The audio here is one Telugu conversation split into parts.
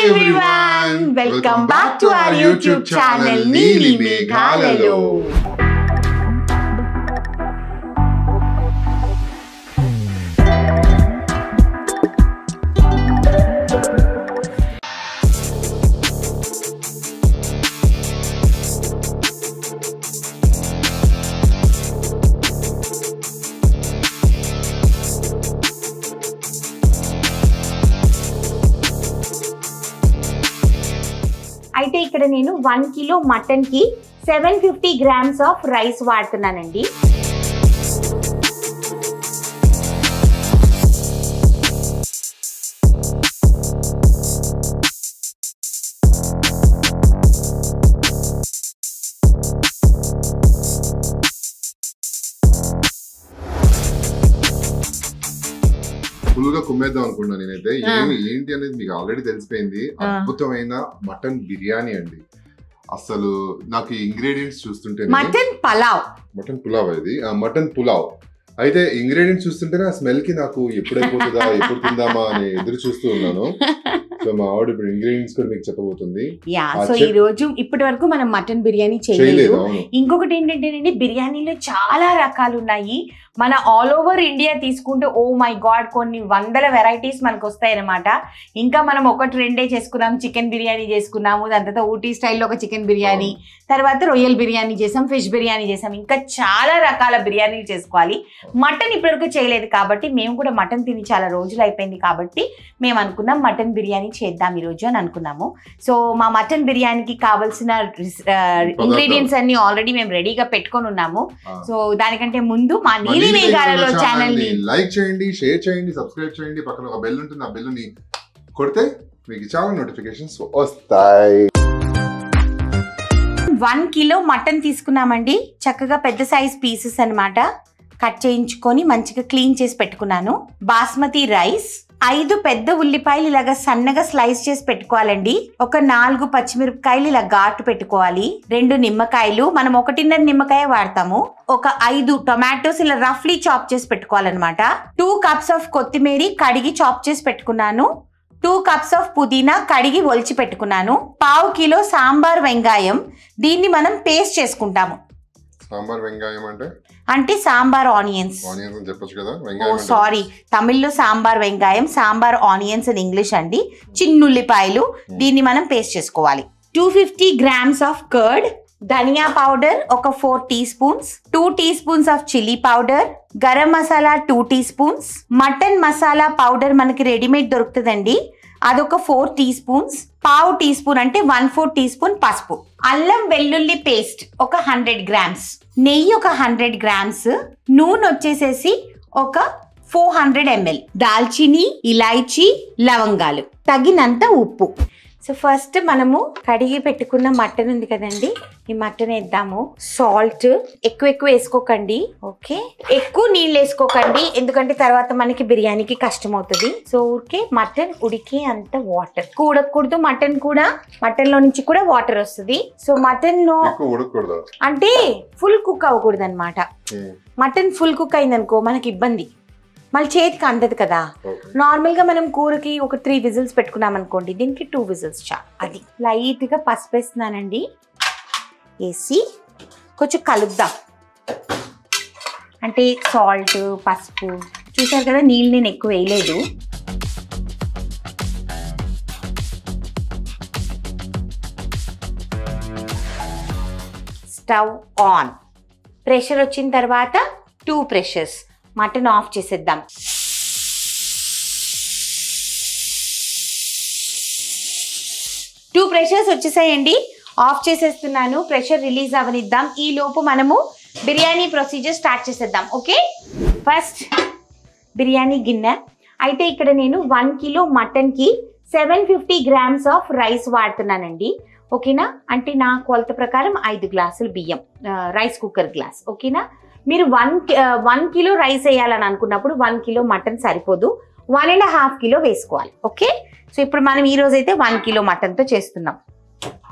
everyone! Welcome back to our YouTube channel Neeli Meghalalo. అయితే ఇక్కడ నేను 1 కిలో మటన్ కి 750 గ్రామ్స్ ఆఫ్ రైస్ వాడుతున్నానండి. ఫుల్గా కుమ్మేద్దాం అనుకున్నాను నేనైతే. ఏంటి అనేది మీకు ఆల్రెడీ తెలిసిపోయింది. అద్భుతమైన మటన్ బిర్యానీ అండి. అసలు నాకు ఇంగ్రీడియంట్స్ చూస్తుంటే మటన్ పులావ్ ఇది మటన్ పులావ్ అయితే ఇంగ్రీడియంట్స్ చూస్తుంటేనే ఆ స్మెల్ కి నాకు ఎప్పుడైపోతుందా ఎప్పుడు తిందామా అని ఎదురు చూస్తూ ఉన్నాను. సో మా ఆవిడ ఇప్పుడు ఇంగ్రీడియంట్స్ కూడా మీకు చెప్పబోతుంది. సో ఈ రోజు ఇప్పటి వరకు మనం మటన్ బిర్యానీ చేయలేదు. ఇంకొకటి ఏంటంటే బిర్యానీలో చాలా రకాలు ఉన్నాయి. మన ఆల్ ఓవర్ ఇండియా తీసుకుంటే ఓ మై గాడ్ కొన్ని వందల వెరైటీస్ మనకు వస్తాయి అనమాట. ఇంకా మనం ఒకటి రెండే చేసుకున్నాం. చికెన్ బిర్యానీ చేసుకున్నాము, దాని తర్వాత ఊటీ స్టైల్లో ఒక చికెన్ బిర్యానీ, తర్వాత రొయ్యల్ బిర్యానీ చేసాం, ఫిష్ బిర్యానీ చేసాం, ఇంకా చాలా రకాల బిర్యానీలు చేసుకోవాలి. మటన్ ఇప్పటివరకు చేయలేదు కాబట్టి మేము కూడా మటన్ తిని చాలా రోజులు అయిపోయింది కాబట్టి మేము అనుకున్నాం మటన్ బిర్యానీ చేద్దాం ఈరోజు అని అనుకున్నాము. సో మా మటన్ బిర్యానీకి కావాల్సిన ఇంగ్రీడియంట్స్ అన్ని ఆల్రెడీ మేము రెడీగా పెట్టుకొని ఉన్నాము. సో దానికంటే ముందు మా నీలి మేఘాలలో ఛానల్ ని లైక్ చేయండి, షేర్ చేయండి, సబ్స్క్రైబ్ చేయండి. పక్కన ఒక బెల్ ఉంటుంది, ఆ బెల్ ని కొడితే మీకు చాలా నోటిఫికేషన్స్ వస్తాయి. 1 కిలో మటన్ తీసుకున్నామండి. చక్కగా పెద్ద సైజ్ పీసెస్ అన్నమాట. కట్ చేయించుకొని మంచిగా క్లీన్ చేసి పెట్టుకున్నాను. బాస్మతి రైస్, 5 పెద్ద ఉల్లిపాయలు ఇలాగా సన్నగా స్లైస్ చేసి పెట్టుకోవాలండి. ఒక 4 పచ్చిమిరపకాయలు ఇలా ఘాటు పెట్టుకోవాలి. 2 నిమ్మకాయలు, మనం 1.5 నిమ్మకాయ వాడతాము. ఒక 5 టొమాటోస్ ఇలా రఫ్లీ చాప్ చేసి పెట్టుకోవాలన్నమాట. 2 కప్స్ ఆఫ్ కొత్తిమీర కడిగి చాప్ చేసి పెట్టుకున్నాను. 2 కప్స్ ఆఫ్ పుదీనా కడిగి ఒలిచి పెట్టుకున్నాను. 1/2 కిలో సాంబార్ వెంగాయం, దీన్ని మనం పేస్ట్ చేసుకుంటాము. సాంబార్ వెంగాయం అంటే సాంబార్ ఆనియన్స్. సారీ, తమిళ్లో సాంబార్ వెంగాయం, సాంబార్ ఆనియన్స్ అని ఇంగ్లీష్ అండి. చిన్నుల్లిపాయలు, దీన్ని మనం పేస్ట్ చేసుకోవాలి. 250 గ్రామ్స్ ఆఫ్ కర్డ్, ధనియా పౌడర్ ఒక 4 teaspoons, 2 teaspoons of chilli powder, garam masala 2 teaspoons, mutton masala powder మనకి రెడీమేడ్ దొరుకుతుందండి, అదొక 4 టీ స్పూన్స్, 1/2 టీ స్పూన్ అంటే 1/4 టీ స్పూన్ పసుపు, అల్లం వెల్లుల్లి పేస్ట్ ఒక 100 గ్రామ్స్, నెయ్యి ఒక 100 గ్రామ్స్, నూనె వచ్చేసేసి ఒక 400 ml, దాల్చిని, ఇలాయచీ, లవంగాలు, తగినంత ఉప్పు. సో ఫస్ట్ మనము కడిగి పెట్టుకున్న మటన్ ఉంది కదండి, ఈ మటన్ వేద్దాము. సాల్ట్ ఎక్కువ వేసుకోకండి, ఓకే? ఎక్కువ నీళ్ళు వేసుకోకండి, ఎందుకంటే తర్వాత మనకి బిర్యానీకి కష్టం అవుతుంది. సో ఊరికే మటన్ ఉడికి అంత వాటర్ ఉడకకూడదు. మటన్ లో నుంచి కూడా వాటర్ వస్తుంది. సో మటన్ లో అంటే ఫుల్ కుక్ అవ్వకూడదు అనమాట. మటన్ ఫుల్ కుక్ అయిందనుకో మనకి ఇబ్బంది, మళ్ళీ చేతికి అందదు కదా. నార్మల్గా మనం కూరకి ఒక 3 విజిల్స్ పెట్టుకున్నాం అనుకోండి, దీనికి 2 విజిల్స్ చాలు. అది లైట్గా పసుపు వేస్తున్నానండి, వేసి కొంచెం కలుపుదాం. అంటే సాల్ట్, పసుపు చూసారు కదా, నీళ్ళు నేను ఎక్కువ వేయలేదు. స్టవ్ ఆన్, ప్రెషర్ వచ్చిన తర్వాత 2 ప్రెషర్స్, మటన్ ఆఫ్ చేసేద్దాం. టూ ప్రెషర్స్ వచ్చేసాయండి, ఆఫ్ చేసేస్తున్నాను. ప్రెషర్ రిలీజ్ అవనిద్దాం. ఈ లోపు మనము బిర్యానీ ప్రొసీజర్ స్టార్ట్ చేసేద్దాం, ఓకే? ఫస్ట్ బిర్యానీ గిన్నె. అయితే ఇక్కడ నేను 1 కిలో మటన్కి 750 గ్రామ్స్ ఆఫ్ రైస్ వాడుతున్నానండి, ఓకేనా? అంటే నా కొలత ప్రకారం 5 గ్లాసులు బియ్యం, రైస్ కుక్కర్ గ్లాస్, ఓకేనా? మీరు 1 కిలో రైస్ వేయాలని అనుకున్నప్పుడు 1 కిలో మటన్ సరిపోదు, 1.5 కిలో వేసుకోవాలి, ఓకే? సో ఇప్పుడు మనం ఈ రోజు అయితే 1 కిలో మటన్తో చేస్తున్నాం.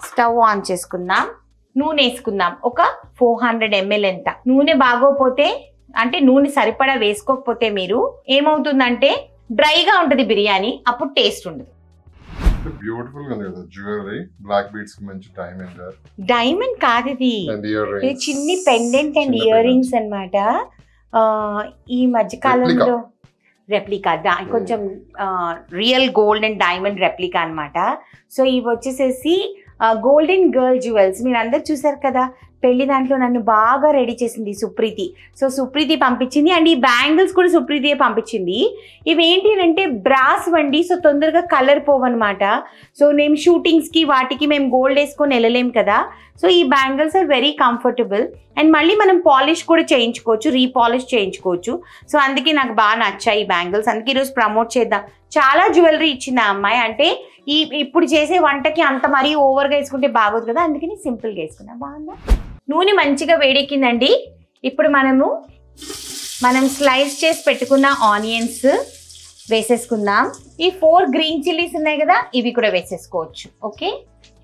స్టవ్ ఆన్ చేసుకుందాం. నూనె వేసుకుందాం, ఒక 400 ml. ఎంత నూనె బాగోపోతే అంటే నూనె సరిపడా వేసుకోకపోతే మీరు ఏమవుతుందంటే డ్రైగా ఉంటుంది బిర్యానీ, అప్పుడు టేస్ట్ ఉండదు. బ్యూటిఫుల్ గా ఉంది కదా జ్యువెలరీ, బ్లాక్ బీడ్స్ కి మంచి డైమండ్ కాదు ఇది, చిన్ని పెండెంట్ అండ్ ఇయర్ రింగ్స్ అన్నమాట. ఈ మధ్య కాలంలో రెప్లికా కొంచెం real gold and diamond replica అన్నమాట. సో ఇవి వచ్చేసేసి గోల్డెన్ గర్ల్ జ్యువెల్స్. మీరు అందరు చూసారు కదా పెళ్లి దాంట్లో నన్ను బాగా రెడీ చేసింది సుప్రీతి. సో సుప్రీతి పంపించింది అండ్ ఈ బ్యాంగిల్స్ కూడా సుప్రీతియే పంపించింది. ఇవి ఏంటి అంటే బ్రాస్ వండి, సో తొందరగా కలర్ పోవన్నమాట. సో మేము షూటింగ్స్కి వాటికి మేము గోల్డ్ వేసుకొని వెళ్ళలేం కదా. సో ఈ bangles are very comfortable and మళ్ళీ మనం పాలిష్ కూడా చేయించుకోవచ్చు, రీపాలిష్ చేయించుకోవచ్చు. సో అందుకే నాకు బాగా నచ్చాయి ఈ బ్యాంగిల్స్. అందుకే ఈరోజు ప్రమోట్ చేద్దాం. చాలా జ్యువెలరీ ఇచ్చింది ఆ అమ్మాయి. అంటే ఇప్పుడు చేసే వంటకి అంత మరీ ఓవర్గా వేసుకుంటే బాగోదు కదా, అందుకని సింపుల్గా వేసుకున్నా. బాగుందా? నూనె మంచిగా వేడెక్కిందండి. ఇప్పుడు మనం స్లైస్ చేసి పెట్టుకున్న ఆనియన్స్ వేసేసుకుందాం. ఈ 4 గ్రీన్ చిల్లీస్ ఉన్నాయి కదా, ఇవి కూడా వేసేసుకోవచ్చు. ఓకే,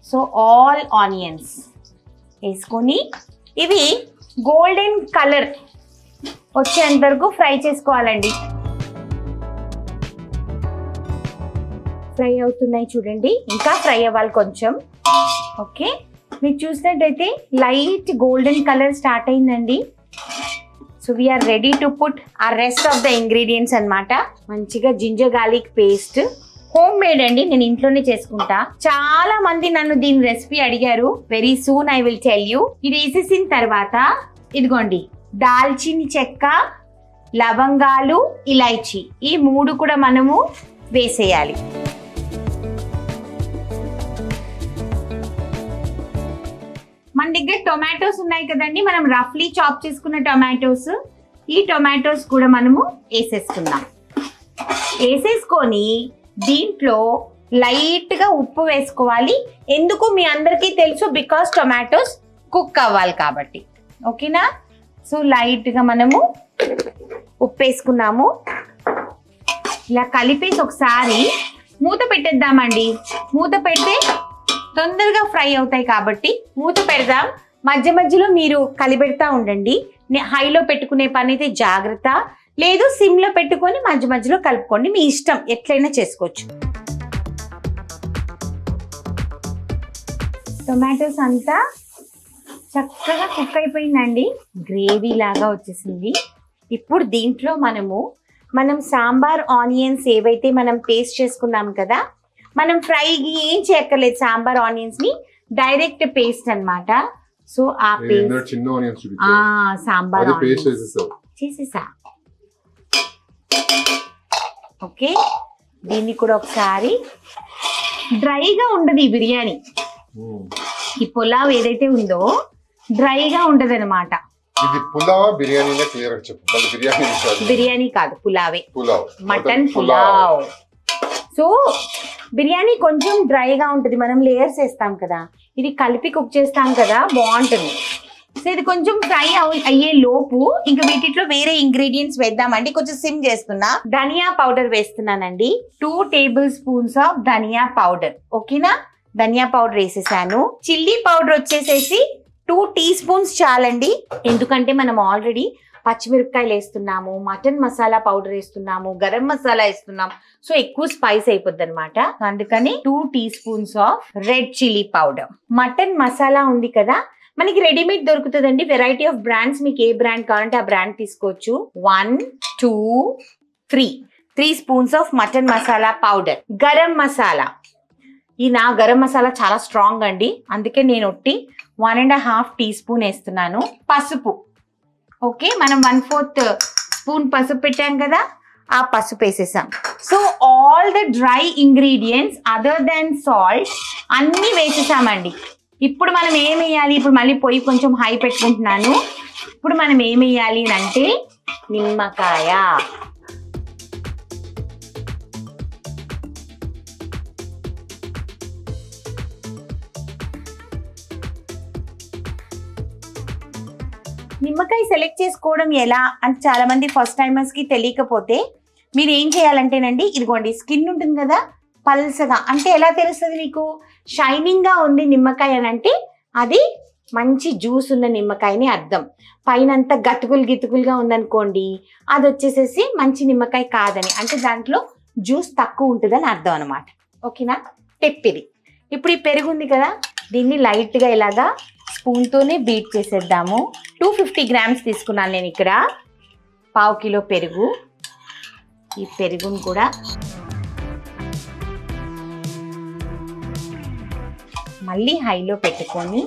సో ఆల్ ఆనియన్స్ వేసుకొని ఇవి గోల్డెన్ కలర్ వచ్చేంత వరకు ఫ్రై చేసుకోవాలండి. ఫ్రై అవుతున్నాయి చూడండి, ఇంకా ఫ్రై అవ్వాలి కొంచెం. ఓకే, మీరు చూసినట్టయితే లైట్ గోల్డెన్ కలర్ స్టార్ట్ అయిందండి. So we are ready to put a rest of the ingredients అన్నమాట. మంచిగా ginger garlic paste, homemade అండి, నేను ఇంట్లోనే చేసుకుంటా. చాలా మంది నన్ను దీని రెసిపీ అడిగారు. Very soon I will tell you. ఇది వేసేసిన తర్వాత ఇదిగోండి దాల్చిని చెక్క, లవంగాలు, ఇలాచీ, ఈ 3 కూడా మనము వేసేయాలి. మన దగ్గర టొమాటోస్ ఉన్నాయి కదండి, మనం రఫ్లీ చాప్ చేసుకున్న టొమాటోస్, ఈ టొమాటోస్ కూడా మనము వేసేసుకుందాం. వేసేసుకొని దీంట్లో లైట్గా ఉప్పు వేసుకోవాలి. ఎందుకు మీ అందరికీ తెలుసు, బికాస్ టొమాటోస్ కుక్ అవ్వాలి కాబట్టి. ఓకేనా? సో లైట్గా మనము ఉప్పు వేసుకున్నాము. ఇలా కలిపేసి ఒకసారి మూత పెట్టేద్దామండి. మూత పెడితే తొందరగా ఫ్రై అవుతాయి కాబట్టి మూత పెడదాం. మధ్య మధ్యలో మీరు కలిపెడతా ఉండండి. హైలో పెట్టుకునే పని అయితే జాగ్రత్త, లేదు సిమ్లో పెట్టుకొని మధ్య మధ్యలో కలుపుకోండి. మీ ఇష్టం, ఎట్లయినా చేసుకోవచ్చు. టొమాటోస్ అంతా చక్కగా కుక్ అయిపోయిందండి, గ్రేవీ లాగా వచ్చేసింది. ఇప్పుడు దీంట్లో మనం సాంబార్ ఆనియన్స్ ఏవైతే మనం పేస్ట్ చేసుకున్నాం కదా, మనం ఫ్రైకి ఏం చేయక్కర్లేదు. సాంబార్ ఆనియన్స్ ని డైరెక్ట్ పేస్ట్ అన్నమాట. సో ఆ పేస్ట్ సాంబార్ చేసేసా. ఓకే, దీన్ని కూడా ఒకసారి డ్రైగా ఉండదు ఈ బిర్యానీ. ఈ పులావ్ ఏదైతే ఉందో డ్రైగా ఉండదు అనమాట. బిర్యానీ కాదు, పులావే, మటన్ పులావ్. సో బిర్యానీ కొంచెం డ్రైగా ఉంటుంది, మనం లేయర్స్ వేస్తాం కదా, ఇది కలిపి కుక్ చేస్తాం కదా, బాగుంటుంది. సో ఇది కొంచెం ఫ్రై అయ్యే లోపు ఇంకా వీటిలో వేరే ఇంగ్రీడియంట్స్ వేద్దామండి. కొంచెం సిమ్ చేస్తున్నా. ధనియా పౌడర్ వేస్తున్నానండి, 2 tablespoons of dhania powder. ఓకేనా? ధనియా పౌడర్ వేసేసాను. చిల్లీ పౌడర్ వచ్చేసేసి 2 టీ స్పూన్స్ చాలండి. ఎందుకంటే మనం ఆల్రెడీ పచ్చిమిరపకాయలు వేస్తున్నాము, మటన్ మసాలా పౌడర్ వేస్తున్నాము, గరం మసాలా వేస్తున్నాం. సో ఎక్కువ స్పైస్ అయిపోద్ది అనమాట. అందుకని 2 teaspoons of red chilli powder. Mutton masala ఉంది కదా, మనకి రెడీమేడ్ దొరుకుతుందండి. వెరైటీ ఆఫ్ బ్రాండ్స్, మీకు ఏ బ్రాండ్ కావాలంటే ఆ బ్రాండ్ తీసుకోవచ్చు. 1, 2, 3 spoons of mutton masala powder. Garam masala, ఈ నా గరం మసాలా చాలా స్ట్రాంగ్ అండి, అందుకే నేను 1.5 టీ స్పూన్ వేస్తున్నాను. పసుపు, ఓకే, మనం 1/4 స్పూన్ పసుపు పెట్టాం కదా, ఆ పసుపు వేసేసాం. So all the dry ingredients other than salt అన్నీ వేసేసామండి. ఇప్పుడు మనం ఏం వేయాలి, ఇప్పుడు మళ్ళీ పొయ్యి కొంచెం హై పెట్టుకుంటున్నాను. ఇప్పుడు మనం ఏం వేయాలి అంటే నిమ్మకాయ. నిమ్మకాయ సెలెక్ట్ చేసుకోవడం ఎలా అంటే చాలా మంది ఫస్ట్ టైమర్స్ కి తెలియకపోతే మీరు ఏం చేయాలంటేనండి, ఇదిగోండి స్కిన్ ఉంటుంది కదా పల్సగా, అంటే ఎలా తెలుస్తుంది మీకు, షైనింగ్ గా ఉంది నిమ్మకాయ అని అంటే అది మంచి జ్యూస్ ఉన్న నిమ్మకాయని అర్థం. పైనంతా గతుకులుగా ఉందనుకోండి, అది వచ్చేసేసి మంచి నిమ్మకాయ కాదని, అంటే దాంట్లో జ్యూస్ తక్కువ ఉంటుందని అర్థం అనమాట. ఓకేనా? టిప్ ఇది. ఇప్పుడు ఈ పెరుగు ఉంది కదా, దీన్ని లైట్గా ఇలాగా స్పూన్తోనే బీట్ చేసేద్దాము. 250 grams తీసుకున్నాను నేను ఇక్కడ, 1/2 కిలో పెరుగు. ఈ పెరుగును కూడా మళ్ళీ హైలో పెట్టుకొని,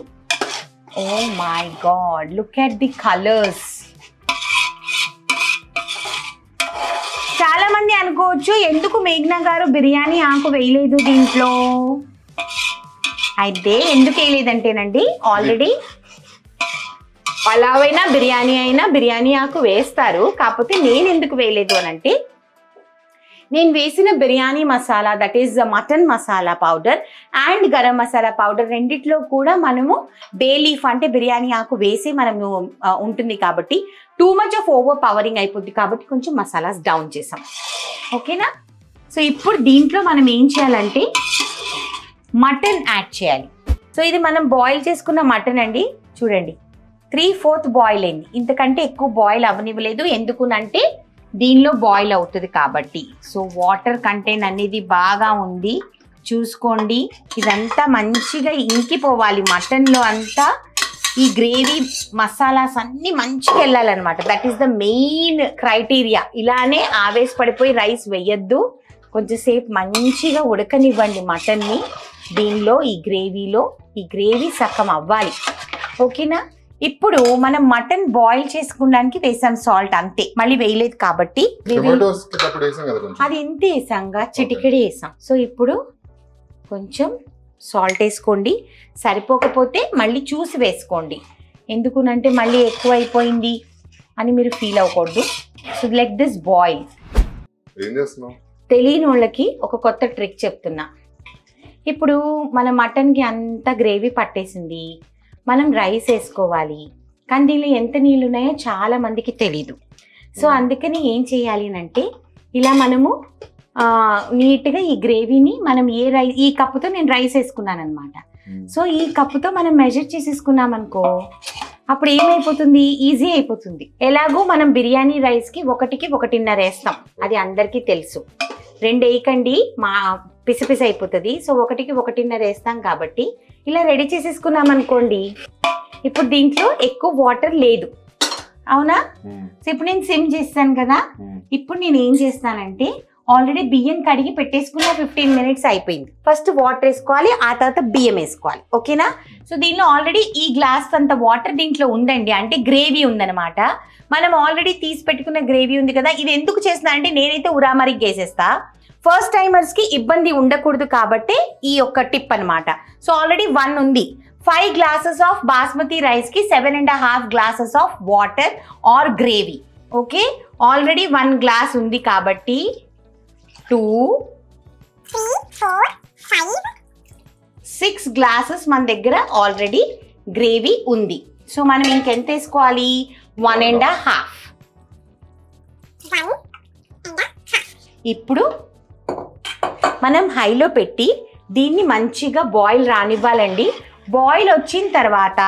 oh my God, look at the colours. చాలా మంది అనుకోవచ్చు ఎందుకు మేఘ్నా గారు బిర్యానీ ఆకు వేయలేదు దీంట్లో. అయితే ఎందుకు వేయలేదంటేనండి, ఆల్రెడీ పలావ్ అయినా బిర్యానీ అయినా బిర్యానీ ఆకు వేస్తారు. కాకపోతే నేను ఎందుకు వేయలేదు అని అంటే, నేను వేసిన biryani masala, that is mutton masala powder and garam masala powder రెండిట్లో కూడా మనము బే లీఫ్ అంటే బిర్యానీ ఆకు వేసి మనము ఉంటుంది కాబట్టి too much of over pouring అయిపోద్ది కాబట్టి కొంచెం మసాలాస్ డౌన్ చేసాం. ఓకేనా? సో ఇప్పుడు దీంట్లో మనం ఏం చేయాలంటే మటన్ యాడ్ చేయాలి. సో ఇది మనం బాయిల్ చేసుకున్న మటన్ అండి, చూడండి 3/4 బాయిల్ అయింది. ఇంతకంటే ఎక్కువ బాయిల్ అవ్వనివ్వలేదు, ఎందుకునంటే దీనిలో బాయిల్ అవుతుంది కాబట్టి. సో వాటర్ కంటెంట్ అనేది బాగా ఉంది, చూసుకోండి. ఇదంతా మంచిగా ఇంకిపోవాలి మటన్లో అంతా. ఈ గ్రేవీ మసాలాస్ అన్నీ మంచిగా వెళ్ళాలన్నమాట. That is the main criteria. ఇలానే ఆవేశపడిపోయి రైస్ వేయద్దు, కొంచెంసేపు మంచిగా ఉడకనివ్వండి మటన్ని దీనిలో, ఈ గ్రేవీలో. ఈ గ్రేవీ సగం అవ్వాలి. ఓకేనా? ఇప్పుడు మనం మటన్ బాయిల్ చేసుకోవడానికి వేసాం సాల్ట్, అంతే, మళ్ళీ వేయలేదు కాబట్టి. అది ఇంతే వేసాంగా, చిటికెడి వేసాం. సో ఇప్పుడు కొంచెం సాల్ట్ వేసుకోండి, సరిపోకపోతే మళ్ళీ చూసి వేసుకోండి. ఎందుకునంటే మళ్ళీ ఎక్కువ అయిపోయింది అని మీరు ఫీల్ అవ్వకూడదు. So let this boil. తెలియని వాళ్ళకి ఒక కొత్త ట్రిక్ చెప్తున్నా. ఇప్పుడు మన మటన్కి అంతా గ్రేవీ పట్టేసింది, మనం రైస్ వేసుకోవాలి. కానీ దీనిలో ఎంత నీళ్ళు ఉన్నాయో చాలా మందికి తెలీదు. సో అందుకని ఏం చేయాలి అంటే, ఇలా మనము నీట్గా ఈ గ్రేవీని మనం ఈ కప్పుతో నేను రైస్ వేసుకున్నాను అనమాట. సో ఈ కప్పుతో మనం మెజర్ చేసేసుకున్నాం అనుకో, అప్పుడు ఏమైపోతుంది, ఈజీ అయిపోతుంది. ఎలాగో మనం బిర్యానీ రైస్కి 1కి 1.5 వేస్తాం, అది అందరికీ తెలుసు. 2 వేయకండి, మా పిసిపిసి అయిపోతుంది. సో 1కి 1.5 వేస్తాం కాబట్టి ఇలా రెడీ చేసేసుకున్నాం అనుకోండి. ఇప్పుడు దీంట్లో ఎక్కువ వాటర్ లేదు, అవునా? సో ఇప్పుడు నేను సిమ్ చేస్తాను కదా. ఇప్పుడు నేను ఏం చేస్తానంటే, ఆల్రెడీ బియ్యం కడిగి పెట్టేసుకున్న 15 minutes అయిపోయింది. ఫస్ట్ వాటర్ వేసుకోవాలి, ఆ తర్వాత బియ్యం వేసుకోవాలి. ఓకేనా? సో దీనిలో ఆల్రెడీ ఈ గ్లాస్ అంత వాటర్ దీంట్లో ఉందండి, అంటే గ్రేవీ ఉందన్నమాట. మనం ఆల్రెడీ తీసి పెట్టుకున్న గ్రేవీ ఉంది కదా. ఇది ఎందుకు చేస్తున్నా అంటే, నేనైతే ఉరామరికి వేసేస్తా. ఫస్ట్ టైమర్స్కి ఇబ్బంది ఉండకూడదు కాబట్టి ఈ ఒక్క టిప్ అనమాట. సో ఆల్రెడీ 1 ఉంది. 5 glasses ఆఫ్ బాస్మతి రైస్కి 7.5 glasses of water or gravy. Okay, already 1 glass ఉంది కాబట్టి 2, 3, 4, 5, 6 glasses మన దగ్గర ఆల్రెడీ గ్రేవీ ఉంది. సో మనం ఇంకెంత వేసుకోవాలి, 1.5. ఇప్పుడు మనం హైలో పెట్టి దీన్ని మంచిగా బాయిల్ రానివ్వాలండి. బాయిల్ వచ్చిన తర్వాత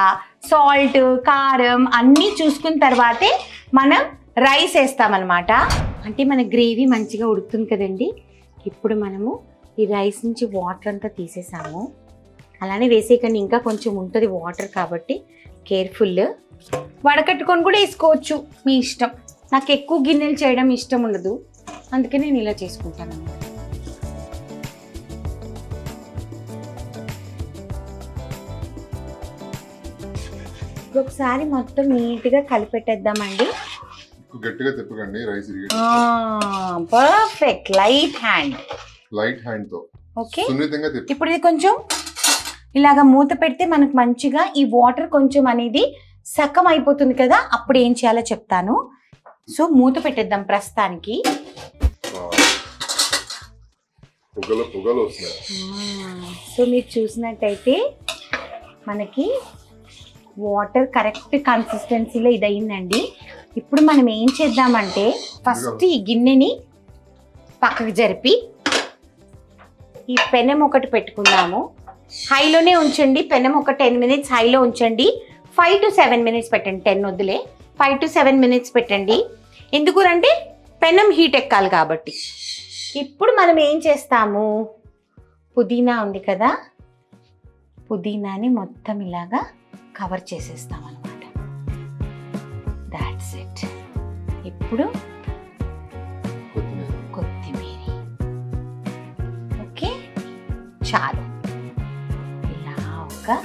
సాల్ట్, కారం అన్నీ చూసుకున్న తర్వాతే మనం రైస్ వేస్తామన్నమాట. అంటే మన గ్రేవీ మంచిగా ఉడుకుతుంది కదండి. ఇప్పుడు మనము ఈ రైస్ నుంచి వాటర్ అంతా తీసేసాము. అలానే వేసేయకండి, ఇంకా కొంచెం ఉంటుంది వాటర్ కాబట్టి కేర్ఫుల్. వడకట్టుకొని కూడా వేసుకోవచ్చు, మీ ఇష్టం. నాకు ఎక్కువ గిన్నెలు చేయడం ఇష్టం ఉండదు, అందుకే నేను ఇలా చేసుకుంటాను అన్నమాట. ఒకసారి మొత్తం నీట్గా కలిపెట్టేద్దామండి. గట్టిగా తిప్పకండి, రైస్ పర్ఫెక్ట్. లైట్ హ్యాండ్ తో. ఓకే, ఇప్పుడు ఇది కొంచెం ఇలాగా మూత పెడితే మనకు మంచిగా ఈ వాటర్ కొంచెం అనేది సగం అయిపోతుంది కదా. అప్పుడు ఏం చేయాలో చెప్తాను. సో మూత పెట్టేద్దాం ప్రస్తుతానికి. సో మీరు చూసినట్టయితే మనకి వాటర్ కరెక్ట్ కన్సిస్టెన్సీలో ఇదయిందండి. ఇప్పుడు మనం ఏం చేద్దామంటే, ఫస్ట్ ఈ గిన్నెని పక్కకు జరిపి ఈ పెనం ఒకటి పెట్టుకుందాము. హైలోనే ఉంచండి పెనం. ఒక 10 minutes హైలో ఉంచండి. 5 to 7 minutes పెట్టండి, 10 వద్దులే, 5 to 7 minutes పెట్టండి. ఎందుకంటే పెనం హీట్ ఎక్కాలి కాబట్టి. ఇప్పుడు మనం ఏం చేస్తాము, పుదీనా ఉంది కదా, పుదీనాని మొత్తం ఇలాగా కవర్ చేసేస్తాం అనమాట. That's it. ఇప్పుడు కొత్తిమీర. ఓకే, చాలు. ఇలా ఒక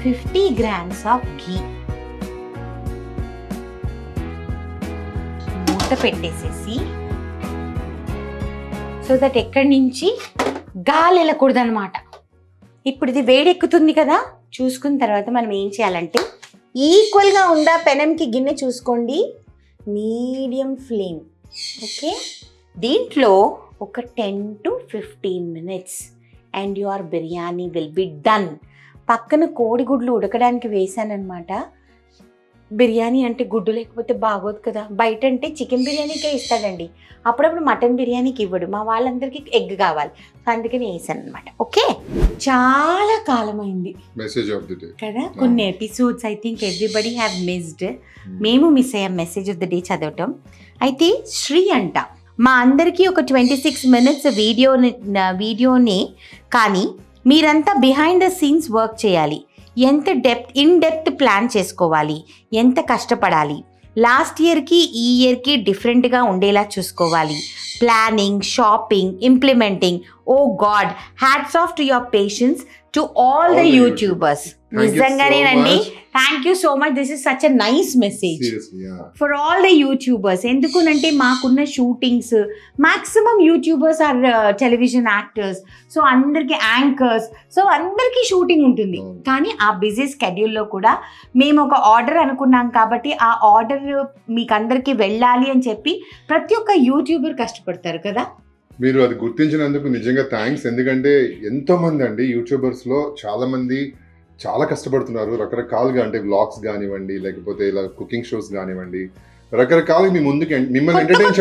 50 grams ఆఫ్ ఘీ మూత పెట్టేసేసి, సో దట్ ఎక్కడి నుంచి గాలి వెళ్ళకూడదు అనమాట. ఇప్పుడు ఇది వేడెక్కుతుంది కదా, చూసుకున్న తర్వాత మనం ఏం చేయాలంటే ఈక్వల్గా ఉందా పెనంకి గిన్నె చూసుకోండి, మీడియం ఫ్లేమ్. ఓకే, దీంట్లో ఒక 10 to 15 minutes and your biryani will be done. పక్కన కోడిగుడ్లు ఉడకడానికి వేసానమాట. బిర్యానీ అంటే గుడ్డు లేకపోతే బాగోదు కదా. బయట అంటే చికెన్ బిర్యానీకే ఇస్తాడండి, అప్పుడప్పుడు మటన్ బిర్యానీకి ఇవ్వడు. మా వాళ్ళందరికీ ఎగ్ కావాలి, అందుకని వేసాను అనమాట. ఓకే, చాలా కాలం అయింది కదా, కొన్ని episodes I think everybody have missed. మేము మిస్ అయ్యాం మెసేజ్ ఆఫ్ ద డే చదవటం. అయితే శ్రీ అంట మా అందరికీ ఒక 26 minutes వీడియోనే, కానీ మీరంతా బిహైండ్ ద సీన్స్ వర్క్ చేయాలి. ఎంత ఇన్ డెప్త్ ప్లాన్ చేసుకోవాలి, ఎంత కష్టపడాలి. లాస్ట్ ఇయర్కి ఈ ఇయర్కి డిఫరెంట్గా ఉండేలా చూసుకోవాలి. Planning, shopping, implementing. Oh God, hats off to your patience to all the YouTubers. నిజంగానేనండి, thank you so much. This is such a nice message for all the YouTubers. ఎందుకునంటే మాకున్న shootings, maximum YouTubers are television actors, so అందరికి యాంకర్స్, సో అందరికీ షూటింగ్ ఉంటుంది. కానీ ఆ బిజీ స్కెడ్యూల్లో కూడా మేము ఒక ఆర్డర్ అనుకున్నాం కాబట్టి ఆ ఆర్డర్ మీకు అందరికీ వెళ్ళాలి అని చెప్పి ప్రతి ఒక్క యూట్యూబర్ కష్టపడతారు కదా. మీరు అది గుర్తించినందుకు నిజంగా థ్యాంక్స్. ఎందుకంటే ఎంతో మంది అండి యూట్యూబర్స్ లో చాలా మంది చాలా కష్టపడుతున్నారు రకరకాలుగా. అంటే వ్లాగ్స్ కానివ్వండి, లేకపోతే ఇలా కుకింగ్ షోస్ కానివ్వండి, రకరకాలుగా మీ ముందుకి మిమ్మల్ని ఎంటర్టైన్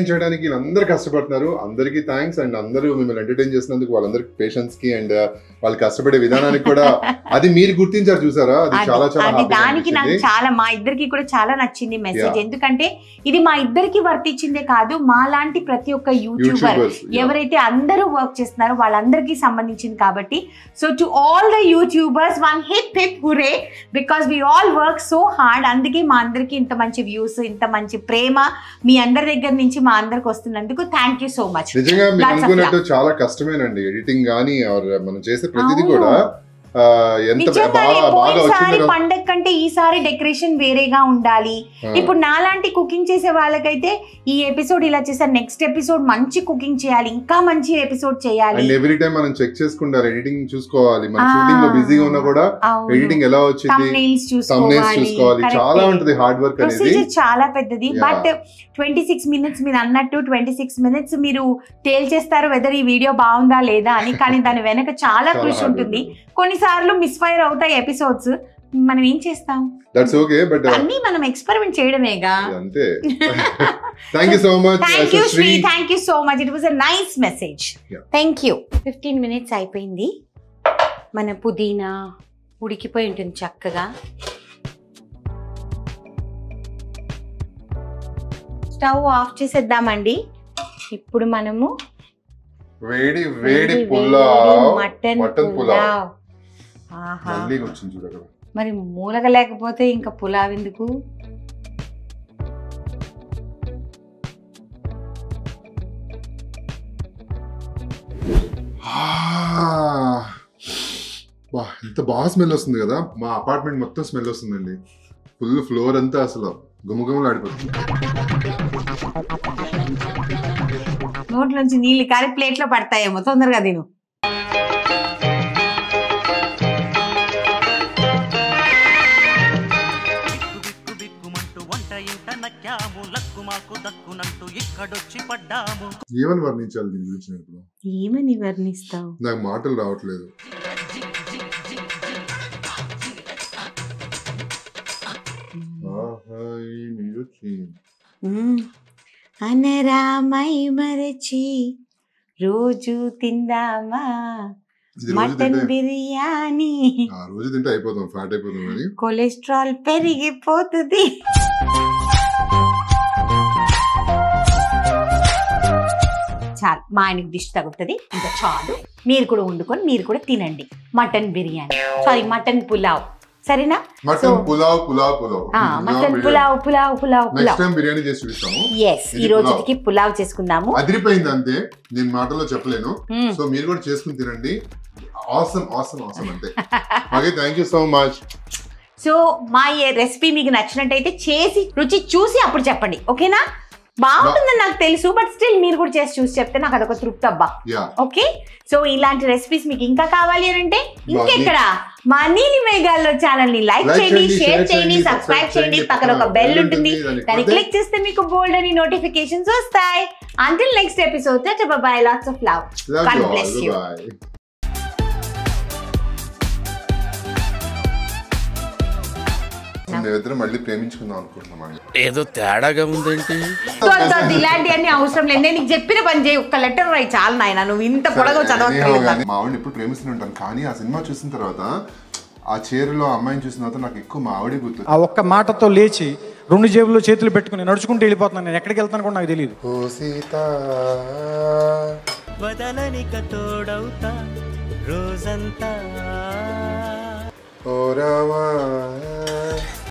చేయడానికి అందరూ కష్టపడుతున్నారు. అందరికీ థ్యాంక్స్. అండ్ అందరూ మిమ్మల్ని ఎంటర్టైన్ చేసినందుకు వాళ్ళందరికి పేషెన్స్ కి అండ్ వాళ్ళు కష్టపడే విధానానికి కూడా అది మీరు గుర్తించారు, చూసారా? అది చాలా చాలా దానికి నాకు చాలా, మా ఇద్దరికి కూడా చాలా నచ్చింది మెసేజ్. ఎందుకంటే ఇది మా ఇద్దరికి వర్తించిందే కాదు, మా లాంటి ప్రతి ఒక్క యూట్యూబర్ ఎవరైతే అందరూ వర్క్ చేస్తున్నారో వాళ్ళందరికీ సంబంధించింది కాబట్టి. So to all the YouTubers, one hip hip hooray, because we all work so hard. అందుకే మా అందరికి ఇంత మంచి వ్యూస్, ఇంత మంచి ప్రేమ మీ అందరి దగ్గర నుంచి మా అందరికి వస్తున్నందుకు థ్యాంక్ యూ సో మచ్. నిజంగా మీరు అనుకున్నట్టు చాలా కష్టమేనండి ఎడిటింగ్ గానీ, మనం చేసే ప్రతిదీ కూడా పండగ కంటే ఈసారి డెకరేషన్ వేరేగా ఉండాలి. ఇప్పుడు నాలాంటి కుకింగ్ చేసే వాళ్ళకైతే ఈ ఎపిసోడ్ ఇలా చేసారు, నెక్స్ట్ ఎపిసోడ్ మంచి కుకింగ్ చేయాలి, ఇంకా మంచి ఎపిసోడ్ చేయాలి. ఎవ్రీ టైం మనం చెక్ చేసుకుంటారు, ఎడిటింగ్ చూసుకోవాలి. మన షూటింగ్ లో బిజీగా ఉన్నా కూడా ఎడిటింగ్ ఎలా వచ్చింది, థంబ్నెయిల్స్ చూసుకోవాలి, చాలా ఉంటది హార్డ్ వర్క్ అనేది. ప్రొసీజర్ చాలా పెద్దది. బట్ 26 minutes మీరు అన్నట్టు 26 minutes మీరు తేల్చేస్తారు వెదర్ ఈ వీడియో బాగుందా లేదా అని. కానీ దాని వెనక చాలా కృషి ఉంటుంది. కొన్నిసార్లు మిస్ఫైర్ అవుతాయి ఎపిసోడ్స్, మనం ఏం చేస్తాం, దట్స్ ఓకే. బట్ అన్ని మనం ఎక్స్పెరిమెంట్ చేయడమేగా. అంతే. Thank you so much. Thank you Sri, thank you so much. It was a nice message. Thank you. 15 minutes అయిపోయింది. మన పుదీనా ఉడికిపోయి ఉంటుంది చక్కగా. స్టవ్ ఆఫ్ చేసేద్దామండి. ఇప్పుడు మనము వేడి వేడి పులావ్, మటన్ పులావ్. మరి మూలగా లేకపోతే ఇంకా పులావ్ ఎందుకు? ఎంత బాగా స్మెల్ వస్తుంది కదా. మా అపార్ట్మెంట్ మొత్తం స్మెల్ వస్తుందండి. ఫుల్ ఫ్లోర్ అంతా అసలు గుమగుమలు ఆడిపోతుంది. నోట్లోంచి నీళ్ళు కారి ప్లేట్ లో పడతాయేమో, తొందరగా తిను. ఏమని వర్ణించాలి దీని గురించి? ఇప్పుడు ఏమని వర్ణిస్తావు? నాకు మాటలు రావట్లేదు. అనరామై మరచి రోజు తిందామా మటన్ బిర్యానీ. రోజు తింటే అయిపోతాం, ఫ్యాట్ అయిపోతాం, కొలెస్ట్రాల్ పెరిగిపోతుంది. చాలు, మా ఆయనకి దిష్టి తగులుతుంది, ఇంకా చాలు. మీరు కూడా వండుకొని మీరు కూడా తినండి. Mutton biryani, sorry mutton pulao, సరేనా? Mutton pulao pulao pulao mutton pulao pulao pulao next time biryani చేసి చూపిస్తాము. ఎస్, ఈ రోజుకి పులావ్ చేసుకుందాము. అదిరిపోయింది అంతే, నేను మాటలో చెప్పలేను. సో మీరు కూడా చేసుకుని తినండి. ఆసమ్ ఆసమ్ ఆసమ్ అంతే. Okay, thank you so much. So మా ఈ రెసిపీ మీకు నచ్చినట్టయితే చేసి రుచి చూసి అప్పుడు చెప్పండి, ఓకేనా? బాగుంటుందని నాకు తెలుసు, బట్ స్టిల్ మీరు కూడా చేసి చూసి చెప్తే నాకు అదొక తృప్తి అబ్బా. ఓకే, సో ఇలాంటి రెసిపీస్ మీకు ఇంకా కావాలి అని అంటే ఇంకెక్కడ మా నీలి మేఘాల్లో ఛానల్ ని లైక్ చేయండి, షేర్ చేయండి, సబ్స్క్రైబ్ చేయండి. పక్కన ఒక బెల్ ఉంటుంది, దాన్ని క్లిక్ చేస్తే మీకు బోల్డ్ అని నోటిఫికేషన్స్ వస్తాయి. Until next episode, by, lots of love, God bless you. మేమిద్దరం మళ్ళీ ప్రేమించుకుందాం అనుకుంటున్నాం. ఏదో తేడాగా ఉందేంటి? ఇలాంటి అన్ని అవసరం లేదు, నేను నీకు చెప్పిన పని చేయి, ఒక్క లెటర్ రాయి చాలు నాయన, నువ్వు ఇంత పొడగా చదవట్లేదు. మా ఆవిడ ఎప్పుడు ప్రేమిస్తూనే ఉంటాను, కానీ ఆ సినిమా చూసిన తర్వాత, ఆ చీరలో అమ్మాయిని చూసిన తర్వాత నాకు ఎక్కువ మా ఆవిడే గుర్తు. ఆ ఒక్క మాటతో లేచి 2 జేబుల్లో చేతులు పెట్టుకుని నడుచుకుంటూ వెళ్ళిపోతున్నాను. నేను ఎక్కడికి వెళ్తాను కూడా నాకు తెలియదు. ఓ సీత వదలనిక తోడవుతా రోజంతా, ఓ రామా